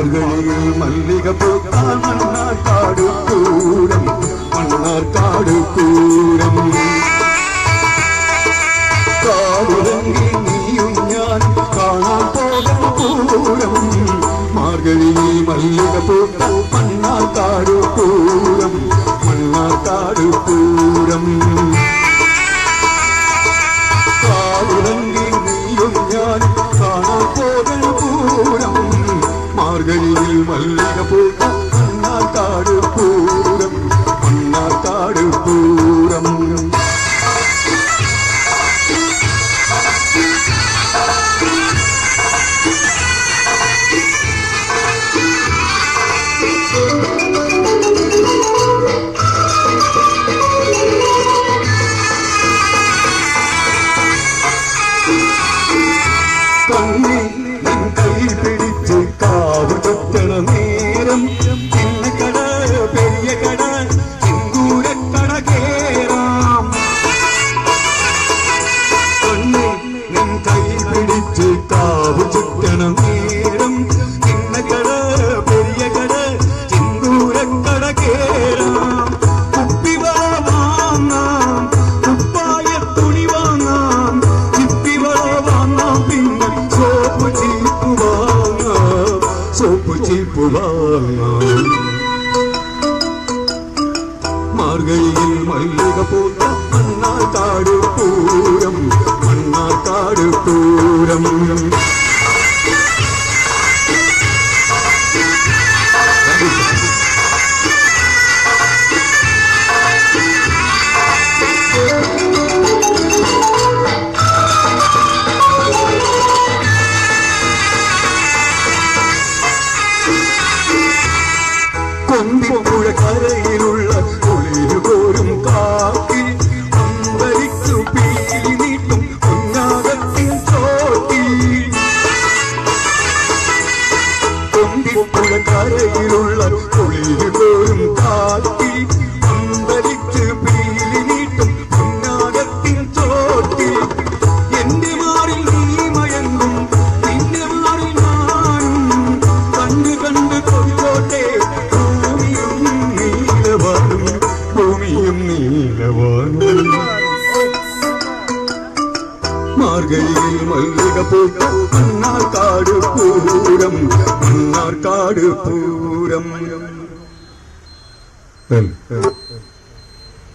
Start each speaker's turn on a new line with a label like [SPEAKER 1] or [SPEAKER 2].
[SPEAKER 1] മാർഗഴിയിൽ മല്ലിക പൂത്താൽ മണ്ണാർക്കാട് പൂരം മണ്ണാർക്കാട് പൂരം കാവുലങ്കി നീയും ഞാൻ കാണാൻ പോകാൻ പൂരം മാർഗഴിയിൽ മല്ലിക പൂത്താൽ മണ്ണാർക്കാട് പൂരം മണ്ണാർക്കാട് പൂരം കാവുലങ്കി നീയും ഞാൻ കാണാൻ പോകാൻ പൂരം മാർഗഴിയിൽ മല്ലിക പൂത്താൽ മണ്ണാർക്കാട് പൂരം മണ്ണാർക്കാട് പൂരം മാർഗഴിയിൽ മല്ലിക പൂത്ത മണ്ണാർക്കാട് പൂരം മണ്ണാർക്കാട് പൂരം കൊമ്പിപ്പുഴ കരയിലുള്ള കുളിരുകോരും കാക്കിൽ അമ്പരിച്ചു പീലി നീട്ടും കുഞ്ഞാകത്തിൻ ചോട്ടിൽ കൊമ്പിപ്പുഴ കരയിലുള്ള കുളിരുകോരും കാക്കിൽ അമ്പരിച്ചു പീലി നീട്ടും കുഞ്ഞാകത്തിൻ ചോട്ടിൽ എന്റെ മാറിൽ നീ മയങ്ങും നിന്റെ മാറിൽ ഞാനും കണ്ട് കണ്ട് കൊണ്ടോട്ടെ മാർഗഴിയിൽ മല്ലിക പൂത്ത മണ്ണാർക്കാട് പൂരം മണ്ണാർക്കാട് പൂരം